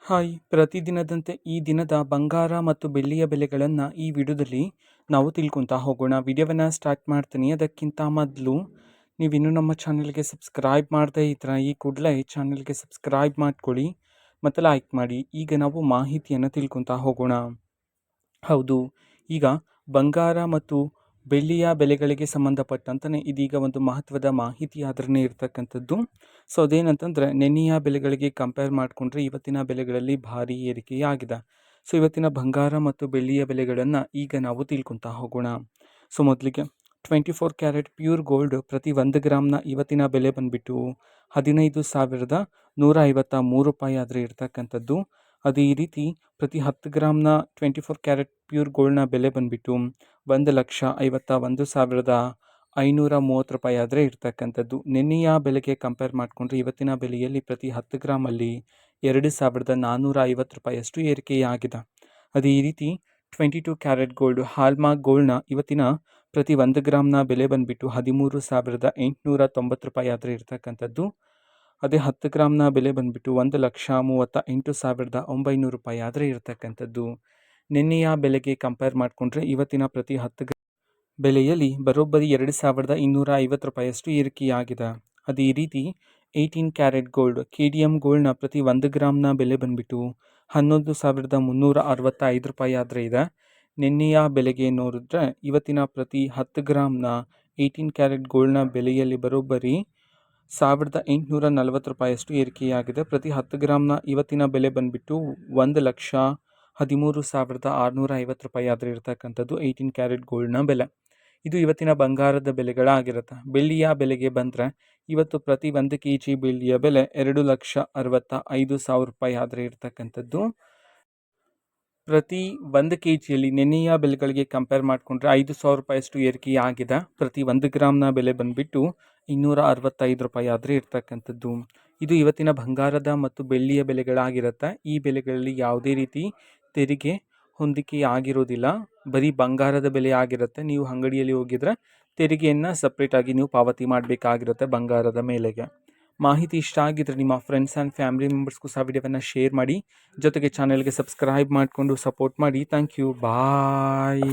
Hi, ಪ್ರತಿದಿನದಂತೆ ಈ ದಿನದ ಬಂಗಾರ ಮತ್ತು ಬೆಳ್ಳಿಯ ಬೆಲೆಗಳನ್ನು ಈ ವಿಡಿಯೋದಲ್ಲಿ ನಾವು ತಿಳ್ಕೊತಾ ಹೋಗೋಣ. ವಿಡಿಯೋವನ್ನು ಸ್ಟಾರ್ಟ್ ಮಾಡ್ತೀನಿ. ಅದಕ್ಕಿಂತ ಮೊದಲು ನೀವಿನ್ನೂ ನಮ್ಮ ಚಾನಲ್ಗೆ ಸಬ್ಸ್ಕ್ರೈಬ್ ಮಾಡದೇ ಇದ್ರೆ ಈ ಕೂಡಲೇ ಚಾನಲ್ಗೆ ಸಬ್ಸ್ಕ್ರೈಬ್ ಮಾಡ್ಕೊಳ್ಳಿ ಮತ್ತು ಲೈಕ್ ಮಾಡಿ. ಈಗ ನಾವು ಮಾಹಿತಿಯನ್ನು ತಿಳ್ಕೊತಾ ಹೋಗೋಣ. ಹೌದು, ಈಗ ಬಂಗಾರ ಮತ್ತು ಬೆಳ್ಳಿಯ ಬೆಲೆಗಳಿಗೆ ಸಂಬಂಧಪಟ್ಟಂತೆ ಇದೀಗ ಒಂದು ಮಹತ್ವದ ಮಾಹಿತಿ ಆದ್ರೇ ಇರ್ತಕ್ಕಂಥದ್ದು. ಸೊ ಅದೇನಂತಂದರೆ, ನೆನ್ನೆಯ ಬೆಲೆಗಳಿಗೆ ಕಂಪೇರ್ ಮಾಡಿಕೊಂಡ್ರೆ ಇವತ್ತಿನ ಬೆಲೆಗಳಲ್ಲಿ ಭಾರಿ ಏರಿಕೆಯಾಗಿದೆ. ಸೊ ಇವತ್ತಿನ ಬಂಗಾರ ಮತ್ತು ಬೆಳ್ಳಿಯ ಬೆಲೆಗಳನ್ನು ಈಗ ನಾವು ತಿಳ್ಕೊತಾ ಹೋಗೋಣ. ಸೊ ಮೊದಲಿಗೆ 24 ಕ್ಯಾರೆಟ್ ಪ್ಯೂರ್ ಗೋಲ್ಡ್ ಪ್ರತಿ 1 ಗ್ರಾಮ್ನ ಇವತ್ತಿನ ಬೆಲೆ ಬಂದುಬಿಟ್ಟು 15,153 ರೂಪಾಯಿ ಆದರೆ ಇರ್ತಕ್ಕಂಥದ್ದು. ಅದೇ ರೀತಿ ಪ್ರತಿ 10 ಗ್ರಾಮ್ನ 24 ಕ್ಯಾರೆಟ್ ಪ್ಯೂರ್ ಗೋಲ್ಡ್ನ ಬೆಲೆ ಬಂದುಬಿಟ್ಟು 1,51,530 ರೂಪಾಯಿ ಆದರೆ ಇರ್ತಕ್ಕಂಥದ್ದು. ನಿನ್ನೆಯ ಬೆಲೆಗೆ ಕಂಪೇರ್ ಮಾಡಿಕೊಂಡ್ರೆ ಇವತ್ತಿನ ಬೆಲೆಯಲ್ಲಿ ಪ್ರತಿ 10 ಗ್ರಾಮಲ್ಲಿ 2,450 ರೂಪಾಯಿಯಷ್ಟು ಏರಿಕೆಯಾಗಿದೆ. ಅದೇ ರೀತಿ 22 ಕ್ಯಾರೆಟ್ ಗೋಲ್ಡ್ ಹಾಲ್ಮಾರ್ಕ್ ಗೋಲ್ಡ್ನ ಇವತ್ತಿನ ಪ್ರತಿ 1 ಗ್ರಾಮ್ನ ಬೆಲೆ ಬಂದುಬಿಟ್ಟು 13,890 ರೂಪಾಯಿ ಆದರೆ ಇರ್ತಕ್ಕಂಥದ್ದು. ಅದೇ 10 ಗ್ರಾಮ್ನ ಬೆಲೆ ಬಂದುಬಿಟ್ಟು 1,38,900 ರೂಪಾಯಿ ಆದರೆ ಇರ್ತಕ್ಕಂಥದ್ದು. ನಿನ್ನೆಯ ಬೆಲೆಗೆ ಕಂಪೇರ್ ಮಾಡಿಕೊಂಡ್ರೆ ಇವತ್ತಿನ ಪ್ರತಿ 10 ಬೆಲೆಯಲ್ಲಿ ಬರೋಬ್ಬರಿ 2,250 ರೂಪಾಯಿಯಷ್ಟು ಏರಿಕೆಯಾಗಿದೆ. ಅದೇ ರೀತಿ 18 ಕ್ಯಾರೆಟ್ ಗೋಲ್ಡ್ KDM ಗೋಲ್ಡ್ನ ಪ್ರತಿ 1 ಗ್ರಾಮ್ನ ಬೆಲೆ ಬಂದುಬಿಟ್ಟು 11,365 ರೂಪಾಯಿ ಆದರೆ ಇದೆ. ನಿನ್ನೆಯ ಬೆಲೆಗೆ ನೋಡಿದ್ರೆ ಇವತ್ತಿನ ಪ್ರತಿ 10 ಗ್ರಾಮ್ನ 18 ಕ್ಯಾರೆಟ್ ಗೋಲ್ಡ್ನ ಬೆಲೆಯಲ್ಲಿ ಬರೋಬ್ಬರಿ 1,840 ರೂಪಾಯಿಯಷ್ಟು ಏರಿಕೆಯಾಗಿದೆ. ಪ್ರತಿ 10 ಗ್ರಾಮ್ನ ಇವತ್ತಿನ ಬೆಲೆ ಬಂದುಬಿಟ್ಟು 1,13,650 ರೂಪಾಯಿ ಆದರೆ ಇರ್ತಕ್ಕಂಥದ್ದು 18 ಕ್ಯಾರೆಟ್ ಗೋಲ್ಡ್ನ ಬೆಲೆ. ಇದು ಇವತ್ತಿನ ಬಂಗಾರದ ಬೆಲೆಗಳಾಗಿರುತ್ತೆ. ಬೆಳ್ಳಿಯ ಬೆಲೆಗೆ ಬಂದರೆ ಇವತ್ತು ಪ್ರತಿ 1 kg ಬೆಳ್ಳಿಯ ಬೆಲೆ 2,65,000 ರೂಪಾಯಿ ಆದರೆ ಇರ್ತಕ್ಕಂಥದ್ದು. ಪ್ರತಿ 1 kgಯಲ್ಲಿ ನೆನ್ನೆಯ ಬೆಲೆಗಳಿಗೆ ಕಂಪೇರ್ ಮಾಡಿಕೊಂಡ್ರೆ 5,000 ರೂಪಾಯಿಯಷ್ಟು ಏರಿಕೆಯಾಗಿದೆ. ಪ್ರತಿ 1 ಗ್ರಾಮ್ನ ಬೆಲೆ ಬಂದುಬಿಟ್ಟು 265 ರೂಪಾಯಿ ಆದರೆ ಇರ್ತಕ್ಕಂಥದ್ದು. ಇದು ಇವತ್ತಿನ ಬಂಗಾರದ ಮತ್ತು ಬೆಳ್ಳಿಯ ಬೆಲೆಗಳಾಗಿರುತ್ತೆ. ಈ ಬೆಲೆಗಳಲ್ಲಿ ಯಾವುದೇ ರೀತಿ ತೆರಿಗೆ ಹೊಂದಿಕೆ ಆಗಿರೋದಿಲ್ಲ. ಬರೀ ಬಂಗಾರದ ಬೆಲೆ ಆಗಿರುತ್ತೆ. ನೀವು ಅಂಗಡಿಯಲ್ಲಿ ಹೋಗಿದ್ರೆ ತೆರಿಗೆಯನ್ನು ಸಪ್ರೇಟಾಗಿ ನೀವು ಪಾವತಿ ಮಾಡಬೇಕಾಗಿರುತ್ತೆ ಬಂಗಾರದ ಮೇಲೆಗೆ. ಮಾಹಿತಿ ಇಷ್ಟ ಆಗಿದ್ರೆ ನಿಮ್ಮ ಫ್ರೆಂಡ್ಸ್ ಆ್ಯಂಡ್ ಫ್ಯಾಮಿಲಿ ಮೆಂಬರ್ಸ್ಗೂ ಸಹ ವಿಡಿಯೋವನ್ನು ಶೇರ್ ಮಾಡಿ. ಜೊತೆಗೆ ಚಾನಲ್ಗೆ ಸಬ್ಸ್ಕ್ರೈಬ್ ಮಾಡಿಕೊಂಡು ಸಪೋರ್ಟ್ ಮಾಡಿ. Thank you. ಬಾಯ್.